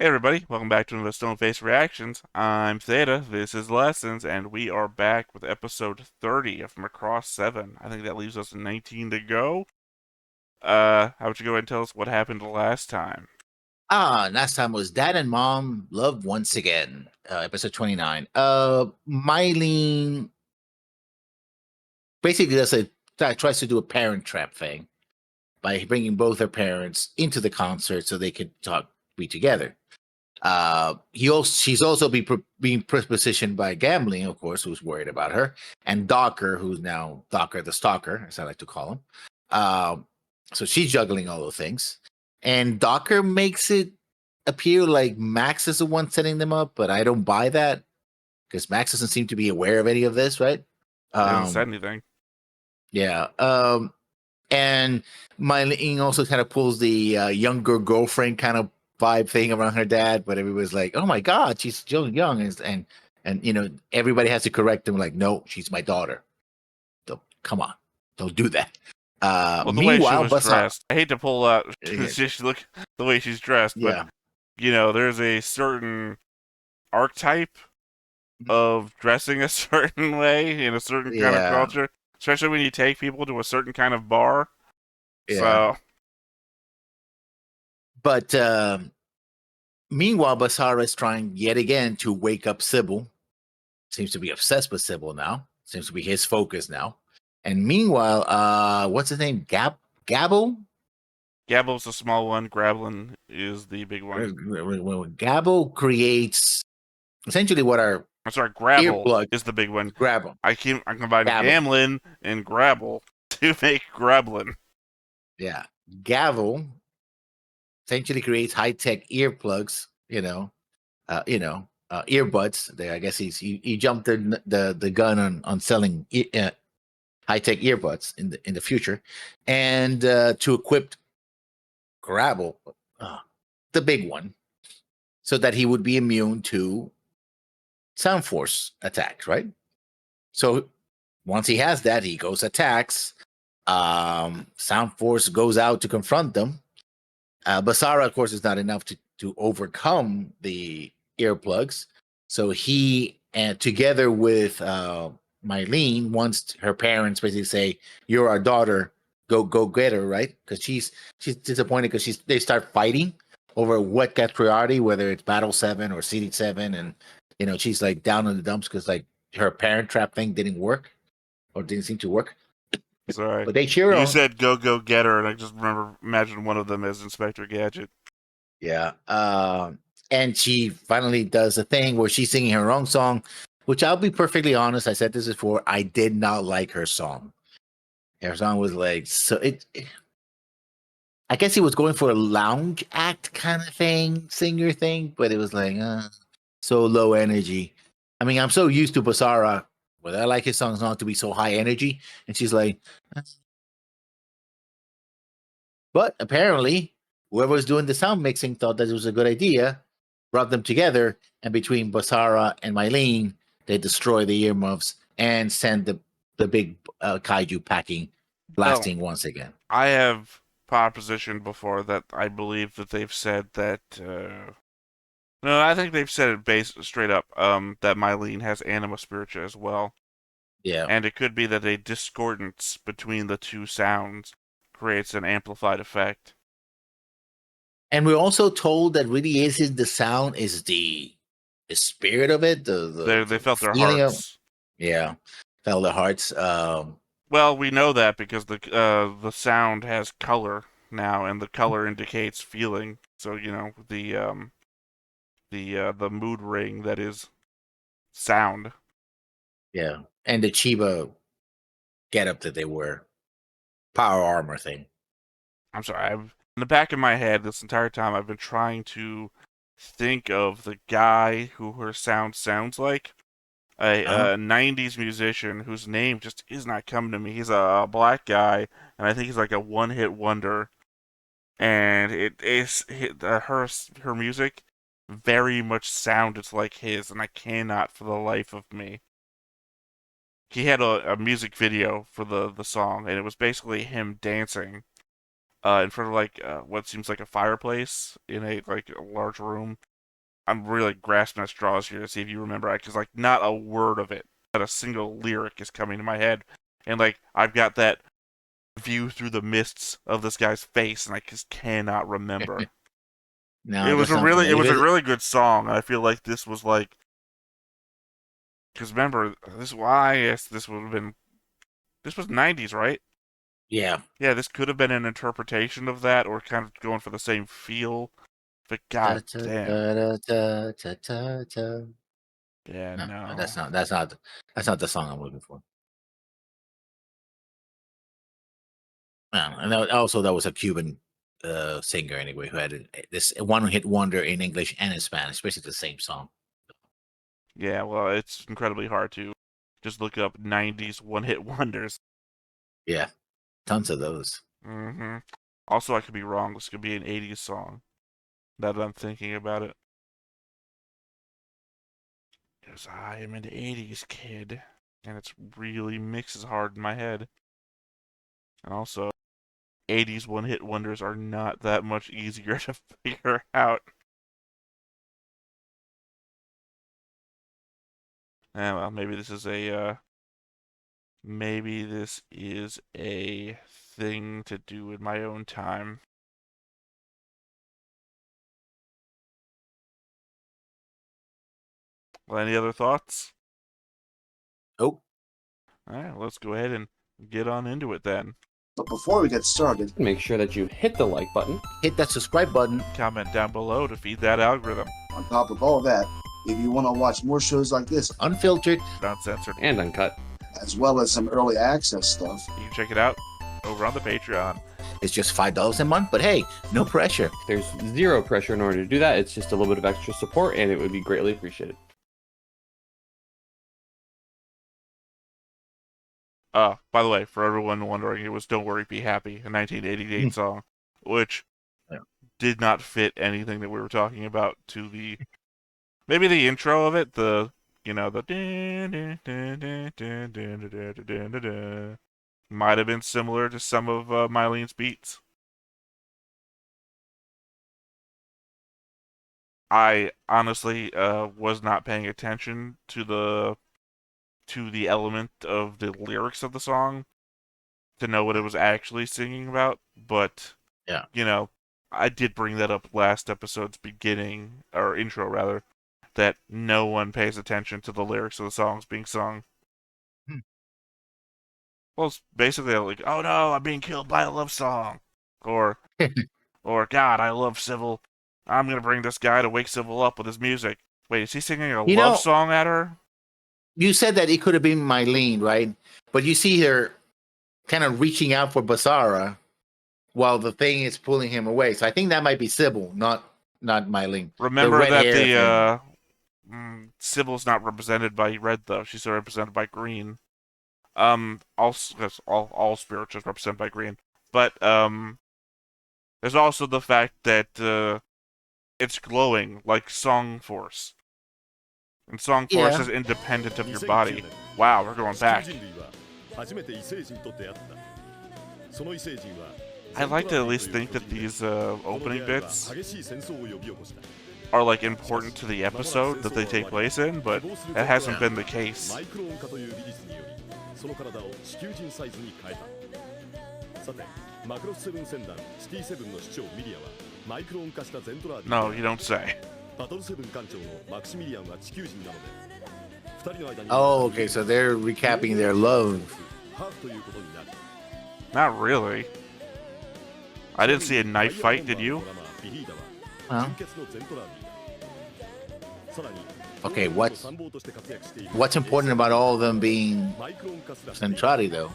Hey everybody, welcome back to another Stone Face Reactions. I'm Theta, this is Lessons, and we are back with episode 30 of Macross 7. I think that leaves us 19 to go. How would you go ahead and tell us what happened last time? Last time was Dad and Mom Love Once Again, episode 29. Mylene basically tries to do a parent trap thing by bringing both her parents into the concert so they could be together. She's also being positioned by Gambling, of course, who's worried about her, and Docker, who's now Docker the Stalker, as I like to call him. So she's juggling all those things, and Docker makes it appear like Max is the one setting them up, but I don't buy that because Max doesn't seem to be aware of any of this, right? He hasn't said Um, anything. yeah. And Mylene also kind of pulls the younger girlfriend kind of vibe thing around her dad, but everybody's like, "Oh my god, she's still young," and everybody has to correct them, like, "No, she's my daughter. So come on, don't do that." Well, the way she Meanwhile, was Basar, dressed, I hate to pull out yeah, just look the way she's dressed, but yeah, there's a certain archetype of dressing a certain way in a certain kind of yeah, culture, especially when you take people to a certain kind of bar. yeah. So, But meanwhile, Basara is trying yet again to wake up Sybil. Seems to be obsessed with Sybil now. Seems to be his focus now. And meanwhile, what's his name? Gabble? Gabble's the small one, Grablin is the big one. Gabble creates essentially what are I'm sorry, Grabble earplugs. is the big one. Grabble. I'm combining Gabble. Gamlin and Grabble to make Grablin. Yeah. Gavel essentially creates high-tech earplugs, earbuds. There, I guess he jumped the gun on selling high-tech earbuds in the future, and to equip Grabble, uh, the big one, so that he would be immune to Sound Force attacks, right? So once he has that, he goes attacks. Sound Force goes out to confront them. Basara, of course, is not enough to overcome the earplugs. So he, and together with Mylene, once her parents basically say, "You're our daughter, go get her," right? Because she's disappointed because they start fighting over what gets priority, whether it's Battle 7 or CD7, and she's like down in the dumps because like her parent trap thing didn't work or didn't seem to work. Sorry. But they cheer her You on. said go get her, and I just imagine one of them as Inspector Gadget. Yeah. And she finally does a thing where she's singing her own song, which I'll be perfectly honest. I said this before. I did not like her song. Her song was like, I guess he was going for a lounge act kind of thing, singer thing, but it was like, so low energy. I mean, I'm so used to Basara, but I like his songs not to be so high energy. And she's like, but apparently, whoever was doing the sound mixing thought that it was a good idea, brought them together, and between Basara and Mylene, they destroy the earmuffs and send the big kaiju packing, Oh, blasting once again. I have propositioned before that I believe that they've said that. No, I think they've said it straight up. That Mylene has anima spiritua as well, Yeah. and it could be that a discordance between the two sounds creates an amplified effect. And we're also told that really is the sound is the spirit of it, They the felt their feeling of, hearts. yeah, felt the hearts. Well, we know that because the sound has color now, and the color indicates feeling. So the mood ring that is sound. Yeah, and the Chiba getup that they wear, power armor thing. I'm sorry. In the back of my head this entire time I've been trying to think of the guy who her sound sounds like. Uh-huh. A 90s musician whose name just is not coming to me. He's a black guy, and I think he's like a one-hit wonder. And it is her music very much sounded like his, and I cannot for the life of me. He had a music video for the song, and it was basically him dancing in front of like what seems like a fireplace in a large room. I'm really grasping at straws here to see if you remember it, because like not a word of it, not a single lyric is coming to my head, and like I've got that view through the mists of this guy's face, and I just cannot remember. No, that's not familiar. It was a really good song, and I feel like this was like, because remember this, why yes, this would have been, this was '90s, right? Yeah. Yeah, this could have been an interpretation of that, or kind of going for the same feel. But Ta, god ta, damn, ta, ta, ta, ta, ta. yeah, No, no, that's not the song I'm looking for. No, and also that was a Cuban singer anyway who had this one hit wonder in English and in Spanish, basically the same song. yeah. Well, it's incredibly hard to just look up '90s one-hit wonders. Yeah, tons of those. hmm Also, I could be wrong. This could be an '80s song. Now that I'm thinking about it, because I am an '80s kid, and it's really mixes hard in my head. And also, '80s one-hit wonders are not that much easier to figure out. Well, maybe this is a thing to do in my own time. Well, any other thoughts? Oh, All right, let's go ahead and get on into it then. But before we get started, Make sure that you hit the like button. hit that subscribe button. Comment down below to feed that algorithm. on top of all that, if you want to watch more shows like this, Unfiltered. Uncensored. And uncut. as well as some early access stuff, You can check it out over on the Patreon. It's just $5 a month, but hey, no pressure. There's zero pressure in order to do that. It's just a little bit of extra support, and it would be greatly appreciated. By the way, for everyone wondering, it was "Don't Worry, Be Happy," a 1988 song, which Yeah. did not fit anything that we were talking about to the, maybe the intro of it, the, you know, the might have been similar to some of Mylene's beats. I honestly was not paying attention to the element of the lyrics of the song to know what it was actually singing about, but Yeah. you know, I did bring that up last episode's beginning, or intro rather, that no one pays attention to the lyrics of the songs being sung. Hmm. Well, it's basically like, oh no, I'm being killed by a love song, or or God, I love Civil. I'm gonna bring this guy to wake Civil up with his music. Wait, is he singing a You love know- song at her? You said that it could have been Mylene, right? But you see her kind of reaching out for Basara while the thing is pulling him away. So I think that might be Sybil, not Mylene. Remember red that hair the Sybil's not represented by red though; she's represented by green. Also, because all spirits are represented by green, but there's also the fact that it's glowing like Song Force, and Song Force Yeah. is independent of your body. Wow, we're going back. I like to at least think that these opening bits are like important to the episode that they take place in, but that hasn't been the case. No, you don't say. Oh, okay. So they're recapping their love. Not really. I didn't see a knife fight, did you? Huh? Okay, what's important about all of them being Centrati, though?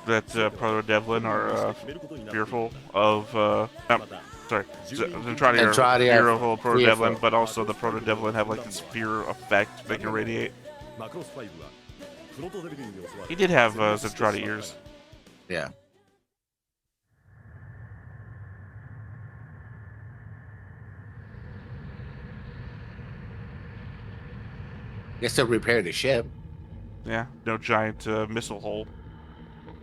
That Proto Devlin are fearful of. Sorry, Zentradi are Zentradi are fearful of Proto fearful. Devlin, but also the Proto Devlin have like this fear effect they can radiate. He did have Zentradi ears. Yeah. Guess they'll repair the ship. Yeah, no giant missile hole.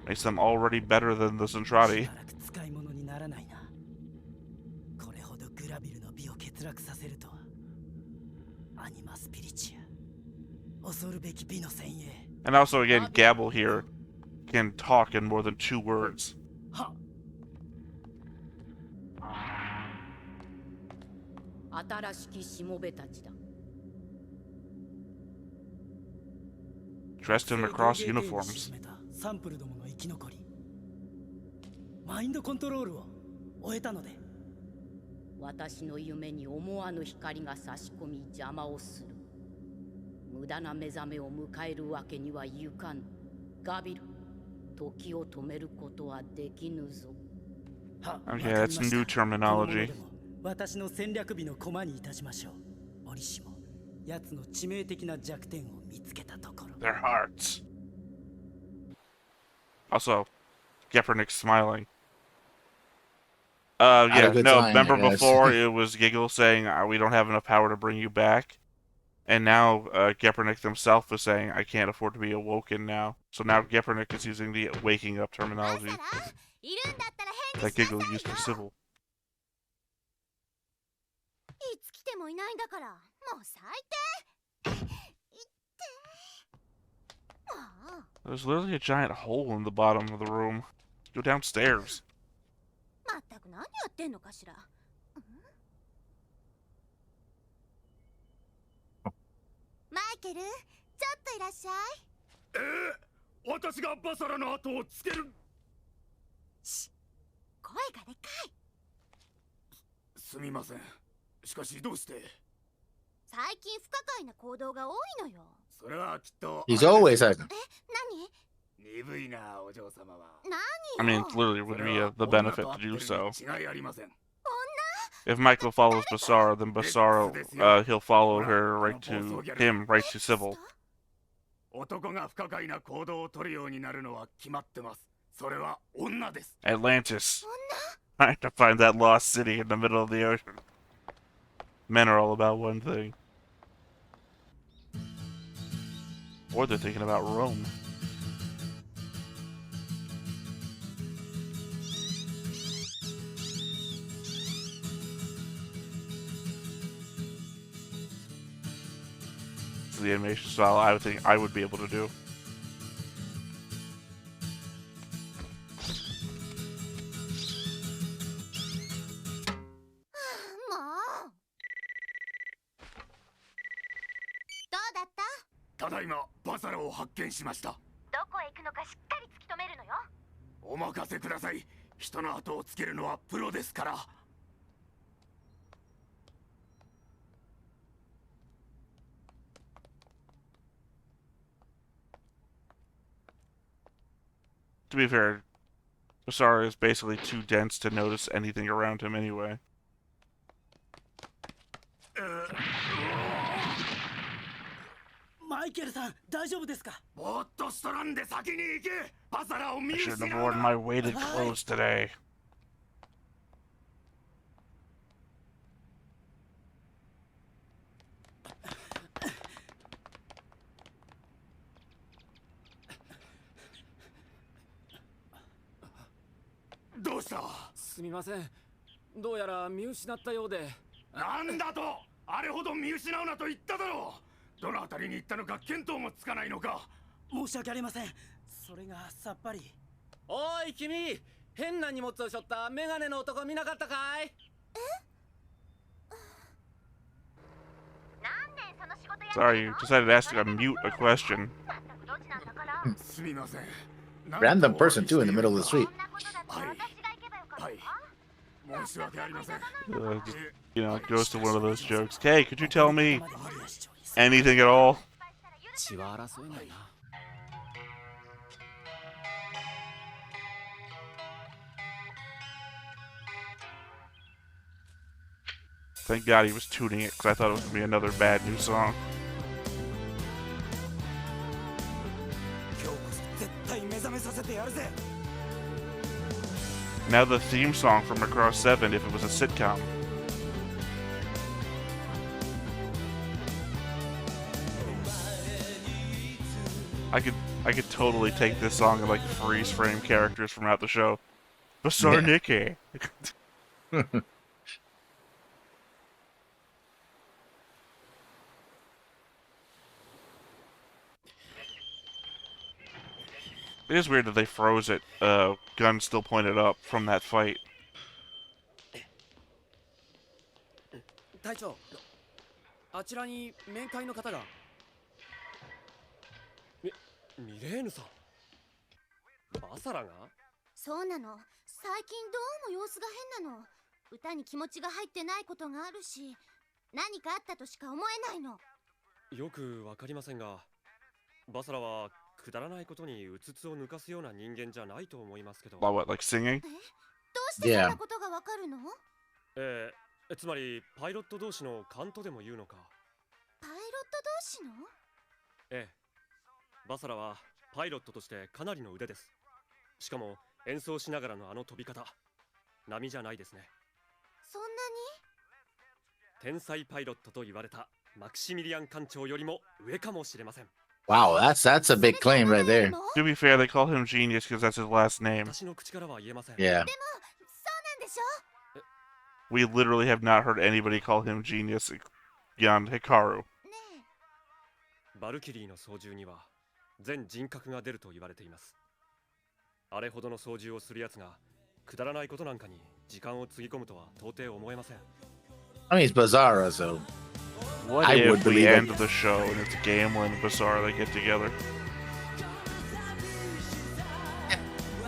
Makes them already better than the Zentradi. 使い物にならないな。これほどグラビルの美を欠落させるとは。And also, again, Gabble here can talk in more than 2 words. Dressed in Macross uniforms. サンプルどもの生き残りマインドコントロールを終えたので私の夢に思わぬ光が差し込み邪魔をする無駄な目覚めを迎えるわけにはいかぬガビル時を止めることはできぬぞ Okay, that's new terminology. 私の戦略日の駒にいたしましょう折しも奴の致命的な弱点を見つけたところ Their hearts. Also, Geppernick's smiling. Yeah, good no, sign, remember I guess. before it was Giggle saying, we don't have enough power to bring you back? And now, Geppernick himself is saying, I can't afford to be awoken now. So now Geppernick is using the waking up terminology that Giggle used for Sybil. いつ来てもいないんだからもう最低 There's literally a giant hole in the bottom of the room. Go downstairs. まったく何やってんのかしらマイケルちょっといらっしゃい私がバサラの後をつける声がでかいすみませんしかしどうして最近不可解な行動が多いのよそれはきっと He's always like, 何鈍いなお嬢様は I mean, it literally would be the benefit to do so. 違いありません If Michael follows Basara, then Basara, he'll follow her right to Sybil. 男が不可解な行動を取るようになるのは決まってますそれは女です Atlantis. Trying to find that lost city in the middle of the ocean. Men are all about one thing. Or they're thinking about Rome. This is the animation style I would think I would be able to do. Oh, ただいまバサラを発見しましたどこへ行くのかしっかり突き止めるのよお任せください人の後をつけるのはプロですから To be fair, Basara is basically too dense to notice anything around him anyway. マイケルさん大丈夫ですかぼーっとしとらんで先に行けバサラを見 I 失 shouldn't う have worn な my weighted clothes today. どうしたすみませんどうやら見失ったようでなんだとあれほど見失うなと言っただろうどのあたりに行ったのか見当もつかないのか申し訳ありませんそれがさっぱりおい君変な荷物を背負ったメガネの男見なかったかい何年その仕事や Sorry, you decided to ask mute a question. まったくドジなんだからすみません random person too in the middle of the street. そんなことだったら私が行けばよかったはい申し訳ありません Just, goes to one of those jokes. Hey, could you tell me anything at all? 血は争えないな Thank God he was tuning it, because I thought it was going to be another bad new song. 今日こそ絶対目覚めさせてやるぜ Now the theme song from Macross 7 if it was a sitcom. I could totally take this song and like freeze frame characters from out the show. Basar Nikki. It is weird that they froze it, gun still pointed up from that fight. 隊長、あちらに面会の方が。ミレーヌさん。バサラが？そうなの。最近どうも様子が変なの。歌に気持ちが入ってないことがあるし、何かあったとしか思えないの。よくわかりませんが、バサラはくだらないことにうつつを抜かすような人間じゃないと思いますけど。About what, like singing? どうしてそんなことがわかるの？つまりパイロット同士の勘とでも言うのか。パイロット同士の？ええ、バサラはパイロットとしてかなりの腕です。しかも演奏しながらのあの飛び方、波じゃないですね。そんなに？天才パイロットと言われたマクシミリアン艦長よりも上かもしれません。Wow, that's a big claim right there. To be fair, they call him genius because that's his last name. 私の口からは言えません。Yeah. でも、そうなんでしょ？ We literally have not heard anybody call him genius beyond Hikaru. ねバルキリーの操縦には全人格が出ると言われています。あれほどの操縦をするやつがくだらないことなんかに時間をつぎ込むとは到底思えません。I mean, it's Bizarro, so What I would if we believe it. end the show and it's Gamla and Bizarre that get together?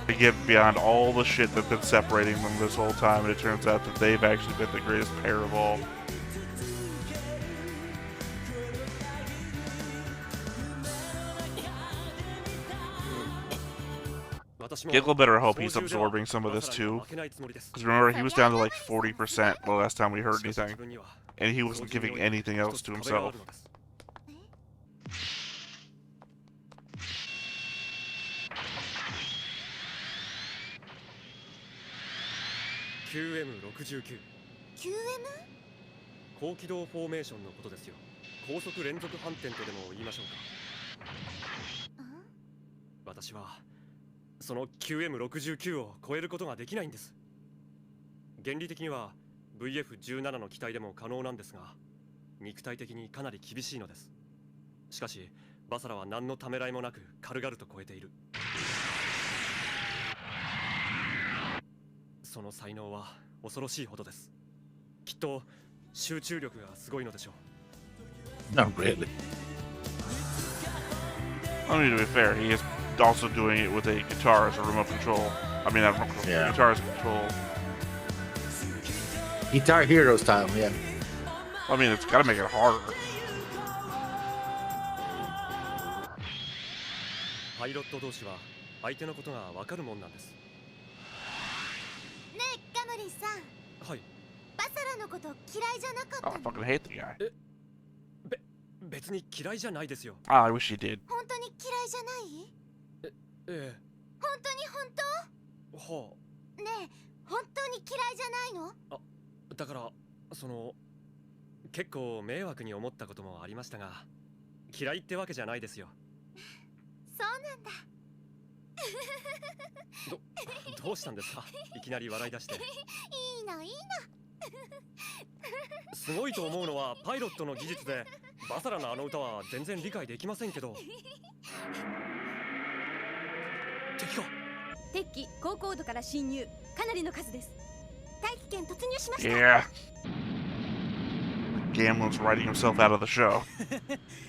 They get beyond all the shit that's been separating them this whole time, and it turns out that they've actually been the greatest pair of all. Giggle better hope he's absorbing some of this too. Because remember, he was down to like 40% the last time we heard anything. And he wasn't giving anything else to himself. QM69 QM？ 高機動フォーメーションのことですよ。高速連続反転とでも言いましょうか。私はその QM69 を超えることができないんです。原理的には VF17 の機体でも可能なんですが、肉体的にかなり厳しいのです。しかしバサラは何のためらいもなく軽々と超えている。その才能は恐ろしいほどです。きっと集中力がすごいのでしょう。 not really. I mean, to be fair, he is also doing it with a guitar as a remote control. I mean, not remote control, Yeah. guitar as a control. Guitar Hero style, yeah. I mean, it's gotta make it harder. パイロット同士は相手のことが分かるもんなんです。ねえ、ガムリンさん。はい。バサラのこと嫌いじゃなか Oh, っ I たの？ fucking hate the guy. 別に嫌いじゃないですよ。 Ah, I wish he did. 本当に嫌いじゃない？ええ。本当に本は当？ねえ、本当に嫌いじゃないの？あ。だからその結構迷惑に思ったこともありましたが、嫌いってわけじゃないですよ。そうなんだ。どうしたんですか？いきなり笑い出して。いいのいいの。すごいと思うのはパイロットの技術で、バサラのあの歌は全然理解できませんけど。敵か。敵機高高度から侵入、かなりの数です。大気圏突入しました。 Yeah. Gamlin's writing himself out of the show.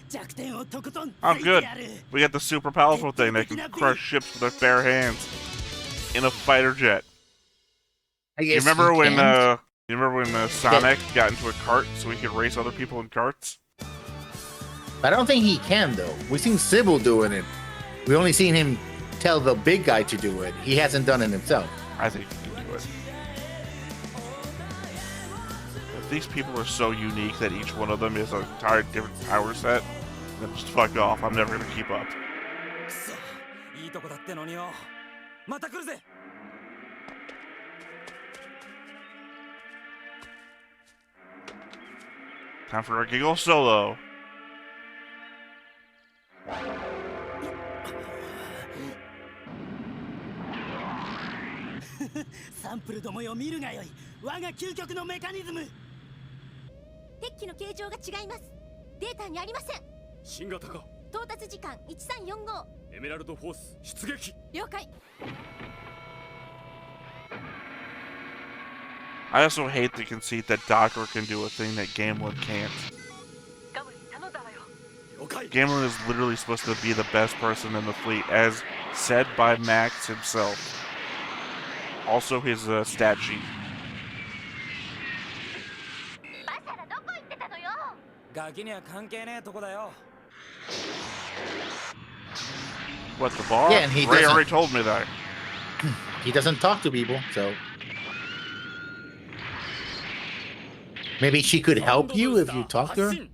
弱点をとことん I'm ついて good. やる。 We got the super powerful thing that can crush ships with their bare hands in a fighter jet. I You guess remember he when can. Sonic got into a cart so he could race other people in carts? I don't think he can though. We've seen Sybil doing it. We only seen him tell the big guy to do it. He hasn't done it himself. I think he can do it. If these people are so unique that each one of them is an entire different power set, then just fuck off. I'm never gonna keep up. くそ、いいとこだってのによ。また来るぜ。 Time for a giggle solo. サンプルどもよ見るがよい。我が究極のメカニズム。敵機の形状が違います。データにありません。新型か。到達時間1345。エメラルドフォース出撃。了解。 I also hate the conceit that Docker can do a thing that Gamlin can't. 了解。 Gamlin is literally supposed to be the best person in the fleet, as said by Max himself. Also his stat sheet. バサラどこ行ってたのよ。ガキには関係ねえとこだよ。 What, the bar? Yeah, and he Ray doesn't- already told me that. He doesn't talk to people, so maybe she could help you if you talk to her.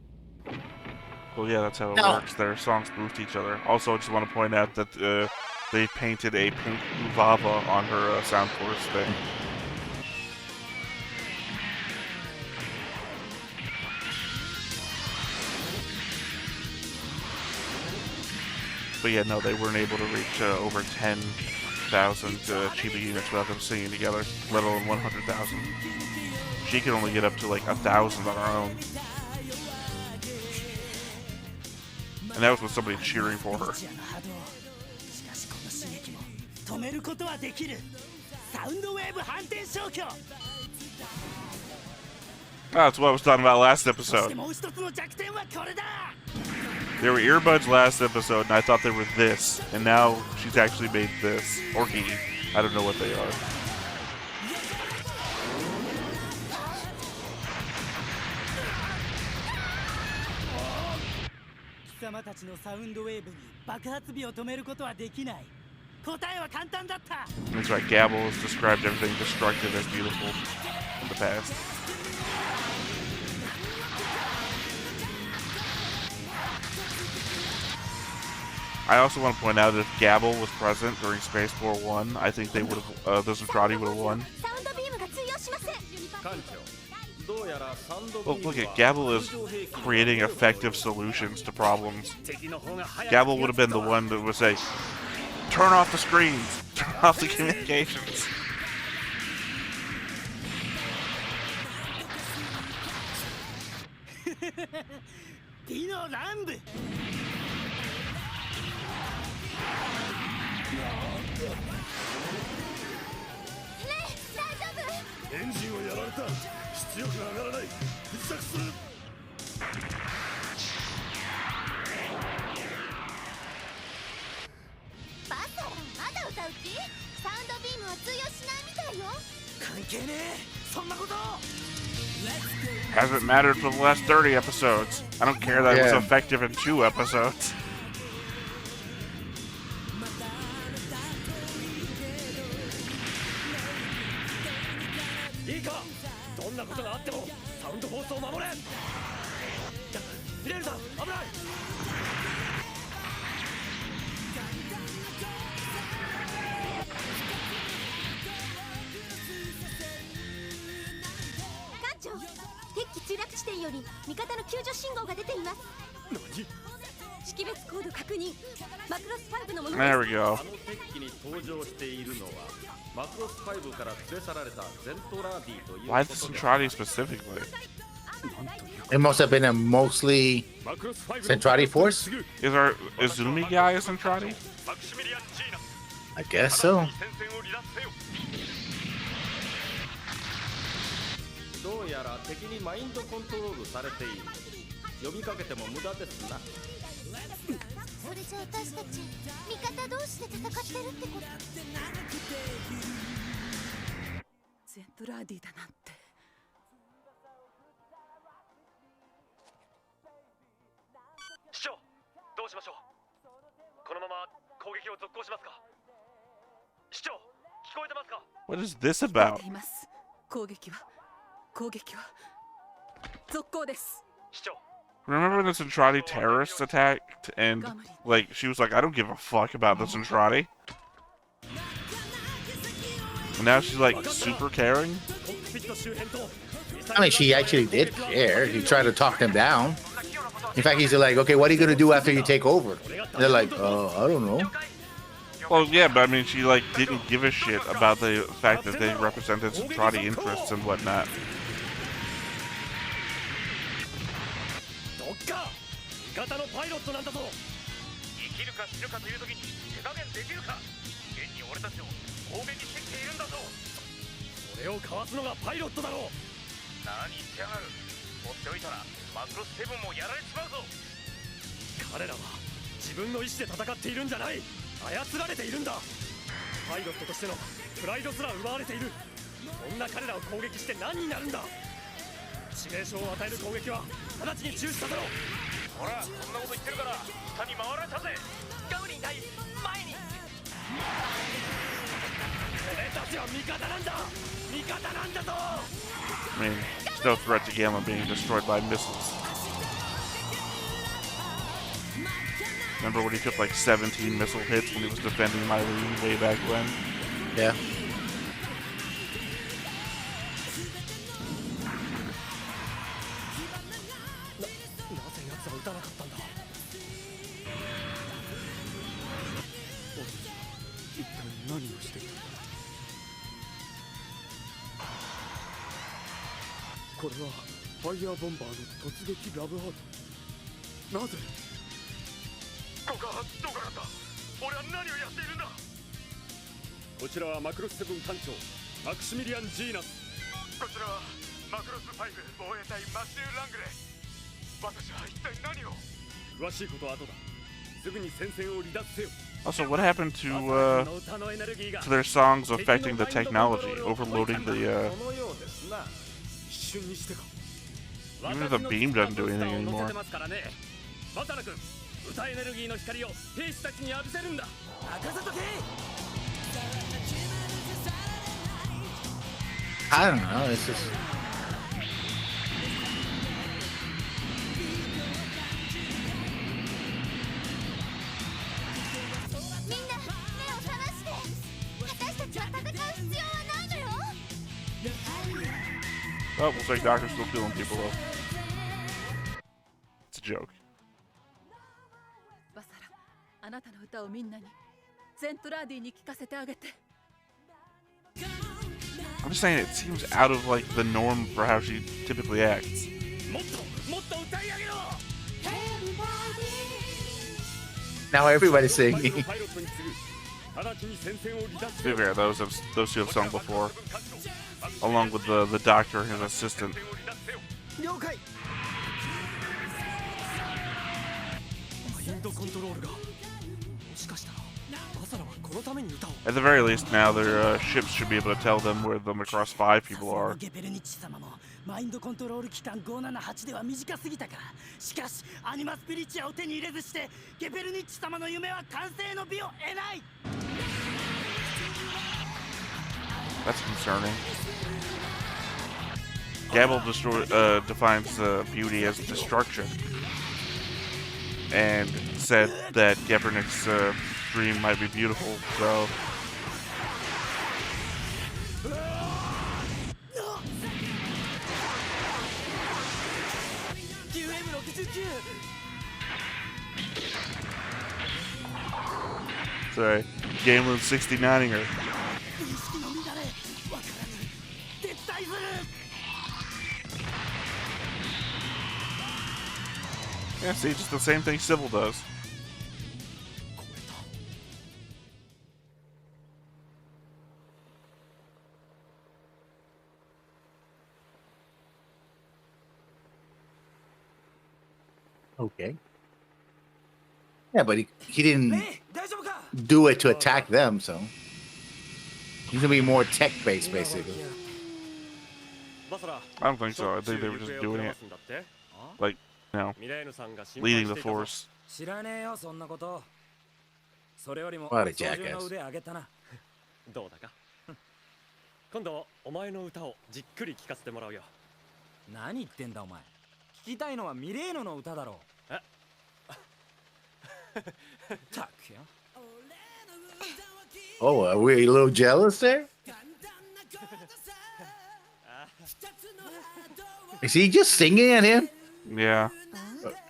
Well, yeah, that's how it No. works. Their songs boost each other. Also, I just want to point out that they painted a pink Uvava on her Sound Force thing. But yeah, no, they weren't able to reach over 10,000 Chiba units without them singing together, let alone 100,000. She could only get up to like 1,000 on her own. And that was with somebody cheering for her. ジャの波動。しかしこの刺激も止めることはできる。サウンドウェーブ反転消去。 That's what I was talking about last そして episode. もう一つの弱点はこれだ。 They were earbuds last episode, and I thought they were this, and now she's actually made this. Or he. I don't know what they are. 貴様たちのサウンドウェーブに爆発日を止めることはできない。答えは簡単だった。 That's right, Gabble has described everything destructive as beautiful in the past. I also want to point out that if Gabble was present during Space War 1, I think they would have, the Zentradi would have won. サウンドビームが通用しません。艦長。どうやらサンドビ Well, ーム look は at Gabble is 通常兵器に creating effective solutions to problems. 敵の方が早く Gabble would have been the one that would say, turn off the screens, turn off the communications. ディノ乱舞。 エンジンをやられた。出力が上がらない。不時着する。バサラまだ歌う気？サウンドビームは通用しないみたいよ。関係ねえ。そんなこと。 Hasn't mattered for the last 30 episodes. I don't care that it was Yeah. effective in 2 episodes. いいか。どんなことがあってもサウンドフォースを守れ。ミレルさん、危ない。艦長、敵機墜落地点より味方の救助信号が出ています。何？識別コード確認。マクロス5のもの There we go. あの敵機に登場しているのはマクロス5から連れ去られたゼントラーディという Why こ the とで Zentradi specifically? It must have been a mostly マクロス5 Zentradi force? Is our Izumi guy a Zentradi? マクシミリアン・ジーナ I guess so. 戦線を離脱せよ。どうやら敵にマインドコントロールされている。呼びかけても無駄ですな。それじゃ私たち味方同士で戦ってるってこと？ゼントラーディだなんて。市長、どうしましょう。このまま攻撃を続行しますか。市長、聞こえてますか。 What is this 聞 about? こえています。攻撃は続行です。市長、 Remember when the Zentradi terrorists attacked and like she was like, I don't give a fuck about the Zentradi? And now she's like super caring? コックピット周辺と I mean, she actually did care. He tried to talk them down. In fact, he's like, okay, what are you going to do after you take over? And they're like, I don't know. Well, yeah, but I mean, she like didn't give a shit about the fact that they represented Zentradi interests and whatnot. どっか味方のパイロットなんだぞ。生きるか死ぬかという時に手加減できるか。現に俺たちを攻撃してきているんだぞ。それをかわすのがパイロットだろう。何言ってやがる。放っておいたらマクロス7もやられちまうぞ。彼らは自分の意志で戦っているんじゃない。操られているんだ。パイロットとしてのプライドすら奪われている。そんな彼らを攻撃して何になるんだ。致命傷を与える攻撃は直ちに中止させろ。ほら、そんなこと言ってるから下に回られたぜ。ガムリン隊前に。俺たちは味方なんだ。味方なんだぞ。I mean, there's no threat to Gamma being destroyed by missiles. Remember when he took like 17 missile hits when he was defending Mylene way back when? Yeah. Macross 7艦長マクシミリアン・ジーナス。こちらはマクロス5防衛隊マシュー・ラングレー。私は一体何を。詳しいことは後だ。すぐに戦線を離脱せよ。 Also, what happened to their songs affecting the technology, overloading the even if the beam doesn't do anything anymore. バタナ君、歌エネルギーの光を兵士たちに浴びせるんだ。任せとけ。I don't know. It's just. Oh, looks like Doctor's still killing people though. It's a joke. バサラ、あなたの歌をみんなに、ゼントラーディに聞かせてあげて。 I'm just saying it seems out of like the norm for how she typically acts. Now everybody's singing. To be fair, those two have sung before, along with the doctor and his assistant. At the very least, now their ships should be able to tell them where the Macross 5 people are. マインドコントロール期間578では短すぎたか。しかしアニマスピリチアを手に入れずしてゲベルニッチ様の夢は完成の美を得ない。 That's concerning. Gabble defines beauty as destruction, and said that Gebernick's dream might be beautiful, so... Sorry, Gamelin 69ing her. Yeah, see, just the same thing Civil does. Okay. Yeah, but he didn't do it to attack them, so he's gonna be more tech based, basically. I don't think so. I think they were just doing it, like, you know, leading the force. What a jackass. どうだか。今度お前の歌をじっくり聞かせてもらうよ。何言ってんだお前。聞きたいのはミレーノの歌だろう。たくよ。Oh, are we a little jealous there? Is he just singing at him? Yeah.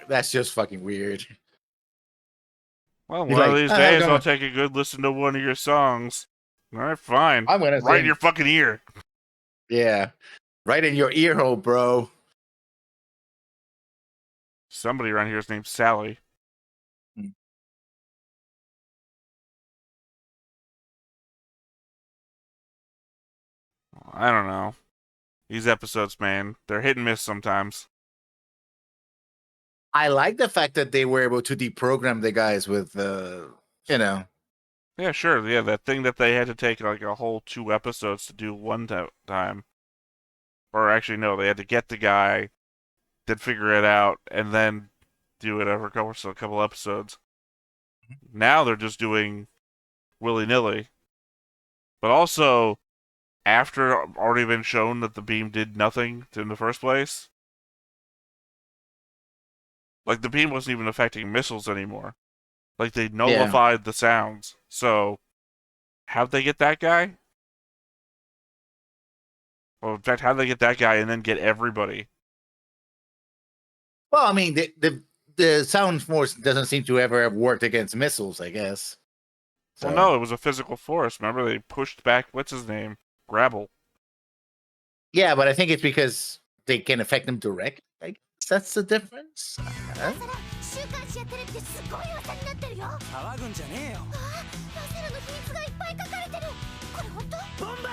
That's just fucking weird. Well, He's one of like, these "I'm days gonna-" I'll take a good listen to one of your songs. Alright, fine. I'm gonna right in sing. your fucking ear. Yeah, right in your ear hole, bro. Somebody around here is named Sally. I don't know. These episodes, man, they're hit and miss sometimes. I like the fact that they were able to deprogram the guys with, you know, Yeah, sure. Yeah, that thing that they had to take like a whole 2 episodes to do one time. Or actually, no, they had to get the guy, then figure it out, and then do it over a couple episodes. Now they're just doing willy nilly. But also, after already been shown that the beam did nothing in the first place, like the beam wasn't even affecting missiles anymore. Like they yeah. nullified the sounds. So, how'd they get that guy? Well, in fact, how'd they get that guy and then get everybody? Well, I mean, the sound force doesn't seem to ever have worked against missiles, I guess. Well, So, no, it was a physical force. Remember, they pushed back, what's his name? Grabble. yeah, but I think it's because they can affect them directly. I guess that's the difference. 週刊誌やってるってすごい噂になってるよ。騒ぐんじゃねえよ。ナセラの秘密がいっぱい書かれてる。これ本当？ボンバ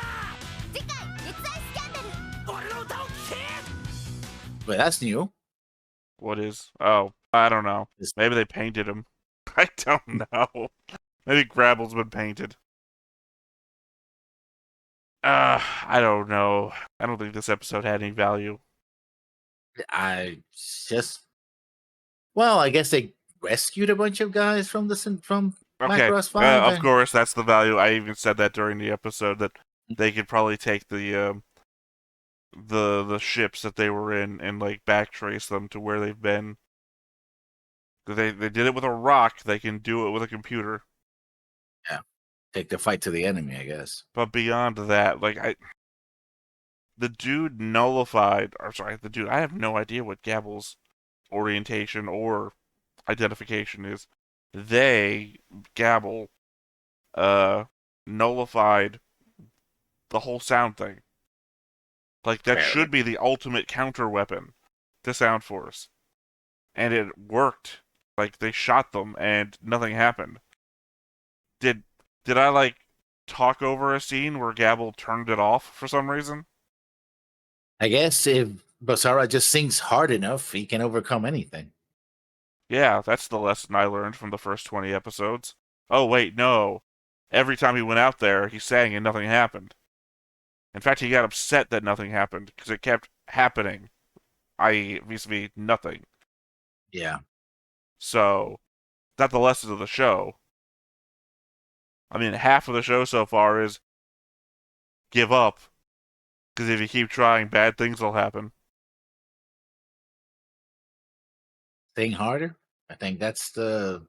次回熱愛スキャンダル。ー俺の歌を聴け But that's new. What is? Oh, I don't know. This- Maybe they painted him. I don't know. Maybe Grabble's been painted. I don't know. I don't think this episode had any value. I just, well, I guess they rescued a bunch of guys from from Okay, Macross 5. of course, that's the value. I even said that during the episode that they could probably take the ships that they were in and like backtrace them to where they've been. They did it with a rock. They can do it with a computer. Take the fight to the enemy, I guess. But beyond that, like the dude nullified. Or sorry, the dude. I have no idea what Gabble's orientation or identification is. They Gabble nullified the whole sound thing. Like that should be the ultimate counter weapon to Sound Force, and it worked. Like they shot them and nothing happened. Did I like talk over a scene where Gabble turned it off for some reason? I guess if Basara just sings hard enough, he can overcome anything. Yeah, that's the lesson I learned from the first 20 episodes. Oh wait, no. Every time he went out there, he sang and nothing happened. In fact, he got upset that nothing happened because it kept happening, i.e., vis-a-vis nothing. Yeah. So, not the lesson of the show. I mean, half of the show so far is give up, because if you keep trying, bad things will happen. Sing harder? I think that's the.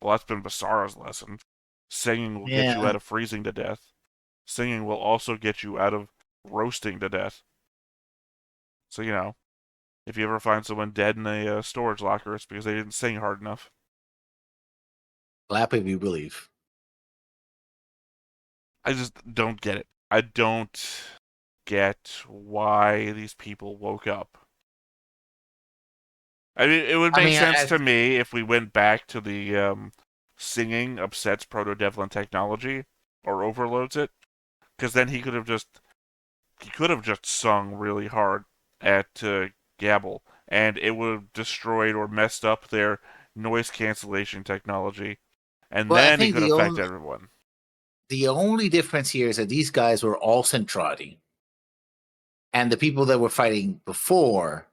Well, that's been Basara's lesson. Singing will get you Yeah. out of freezing to death. Singing will also get you out of roasting to death. So, you know, if you ever find someone dead in a storage locker, it's because they didn't sing hard enough. Clap if you believe. I just don't get it. I don't get why these people woke up. I mean, it would make sense to me if we went back to the singing upsets Proto-Devlin technology or overloads it, because then he could have just sung really hard at Gabble, and it would have destroyed or messed up their noise cancellation technology, and Well, I then he think could the affect only- everyone. The only difference here is that these guys were all Centrati. And the people that were fighting before,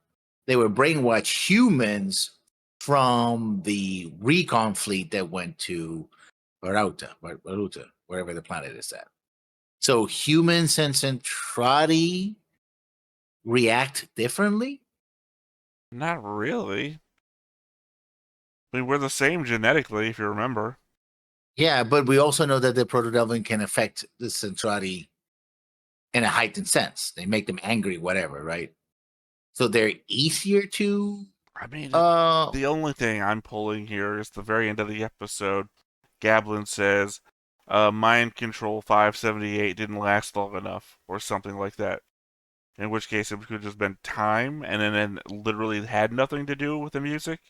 they were brainwashed humans from the recon fleet that went to Baruta, wherever the planet is at. So humans and Centrati react differently? Not really. I mean, we're the same genetically, if you remember. Yeah, but we also know that the Proto-Delvin can affect the Centrati in a heightened sense. They make them angry, whatever, right? So they're easier to. I mean, the only thing I'm pulling here is the very end of the episode. Gablin says, "Mind Control 578 didn't last long enough," or something like that. In which case, it could have just been time, and then literally had nothing to do with the music.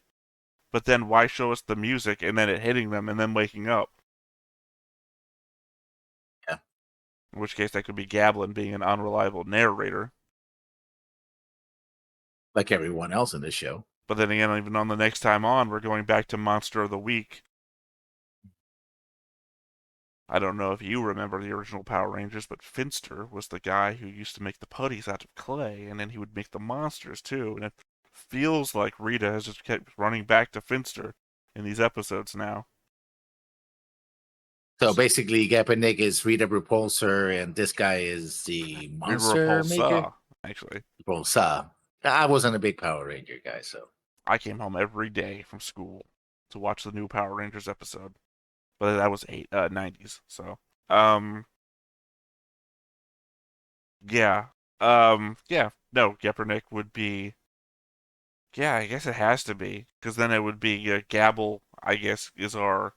But then, why show us the music and then it hitting them and then waking up? Yeah. in which case that could be Gablin being an unreliable narrator. Like everyone else in this show. But then again, even on the next time on, we're going back to Monster of the Week. I don't know if you remember the original Power Rangers, but Finster was the guy who used to make the putties out of clay, and then he would make the monsters too. And it feels like Rita has just kept running back to Finster in these episodes now. So basically, Gapanik is Rita Repulsor, and this guy is the monster maker. Actually. Repulsa. I wasn't a big Power Ranger guy, so I came home every day from school to watch the new Power Rangers episode. But that was 90s, so yeah. No, Gepernick would be, yeah, I guess it has to be, because then it would be Gabble, I guess, is our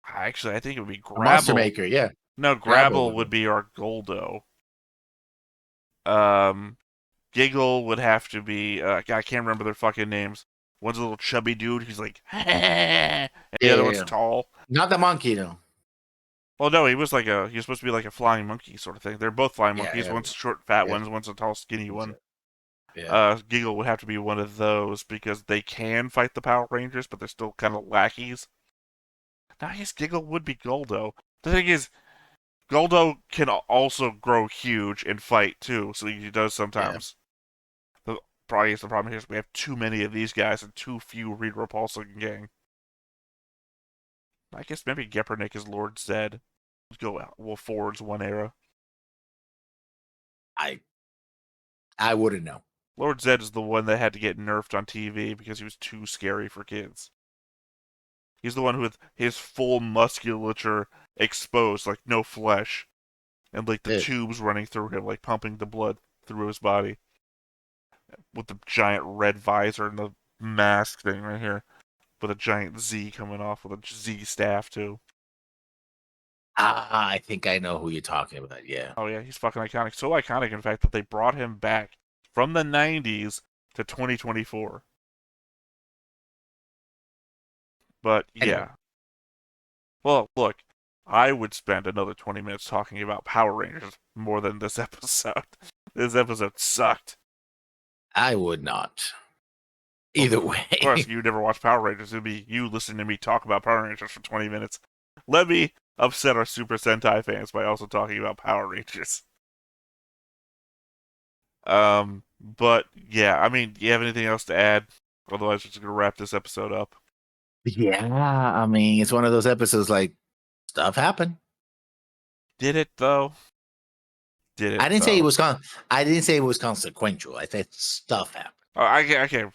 actually I think it would be Grabble. Monster Maker, yeah. No, Grabble would be our Goldo. Giggle would have to be I can't remember their fucking names. One's a little chubby dude who's like and the other one's tall. Not the monkey though. Well, no, he was supposed to be like a flying monkey sort of thing. They're both flying monkeys. Yeah. One's a short, fat one. One's a tall, skinny one. Yeah. Giggle would have to be one of those because they can fight the Power Rangers, but they're still kind of lackeys. Now, I guess Giggle would be Goldo. The thing is, Goldo can also grow huge and fight too, so he does sometimes. Yeah. Probably the problem here is we have too many of these guys and too few Rita Repulsa gang. I guess maybe Gepernick is Lord Zed. We'll forwards one era. I wouldn't know. Lord Zed is the one that had to get nerfed on TV because he was too scary for kids. He's the one with his full musculature exposed, like no flesh, and like the tubes running through him, like pumping the blood through his body. With the giant red visor and the mask thing right here. With a giant Z coming off with a Z staff too. I think I know who you're talking about, yeah. Oh yeah, he's fucking iconic. So iconic, in fact, that they brought him back from the 90s to 2024. But yeah. Well, look, I would spend another 20 minutes talking about Power Rangers more than this episode. This episode sucked. I would not. Either way. Of course, you never watched Power Rangers. It'd be you listening to me talk about Power Rangers for 20 minutes. Let me upset our Super Sentai fans by also talking about Power Rangers. But yeah, I mean, do you have anything else to add? Otherwise, we're just gonna wrap this episode up. Yeah, I mean, it's one of those episodes like stuff happened. Did it though? I didn't say it was I didn't say it was consequential. I said stuff happened. Okay.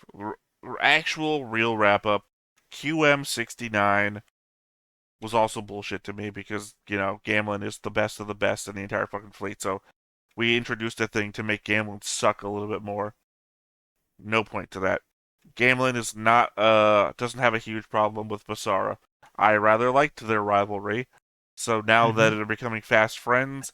Actual real wrap up. QM69 was also bullshit to me because, you know, Gamlin is the best of the best in the entire fucking fleet, so we introduced a thing to make Gamlin suck a little bit more. No point to that. Gamlin is not, doesn't have a huge problem with Basara. I rather liked their rivalry, so now that they're becoming fast friends,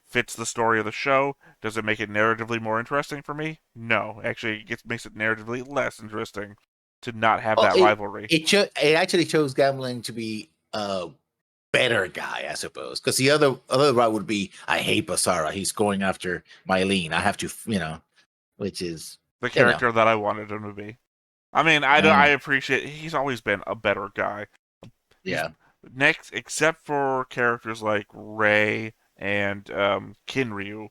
fits the story of the show. Does it make it narratively more interesting for me? No. Actually, it makes it narratively less interesting to not have that rivalry. It actually chose Gamlin to be a better guy, I suppose. Because the other route would be, I hate Basara. He's going after Mylene. I have to, which is... the character that I wanted him to be. I mean, I appreciate... He's always been a better guy. Yeah. Next, except for characters like Rei and Kinryu,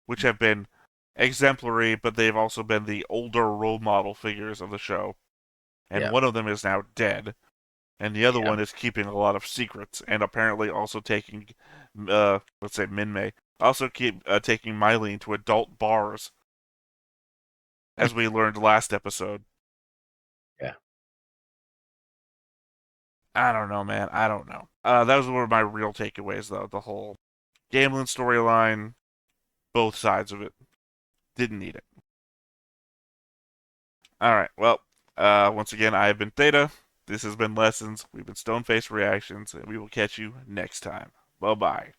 which have been exemplary, but they've also been the older role model figures of the show. And one of them is now dead, and the other one is keeping a lot of secrets, and apparently also taking, let's say Minmay, also taking Mylene to adult bars, as we learned last episode. Yeah. I don't know, man. I don't know. Those were my real takeaways, though. The whole Gamlin storyline, both sides of it. Didn't need it. Alright, well, once again, I have been Theta. This has been Lessons. We've been Stoneface Reactions, and we will catch you next time. Bye-bye.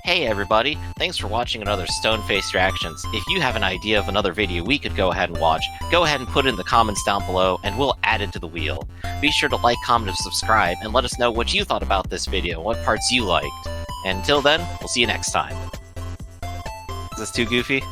Hey everybody, thanks for watching another Stone-Faced Reactions. If you have an idea of another video we could go ahead and watch, go ahead and put it in the comments down below and we'll add it to the wheel. Be sure to like, comment, and subscribe, and let us know what you thought about this video, what parts you liked. And until then, we'll see you next time. Is this too goofy?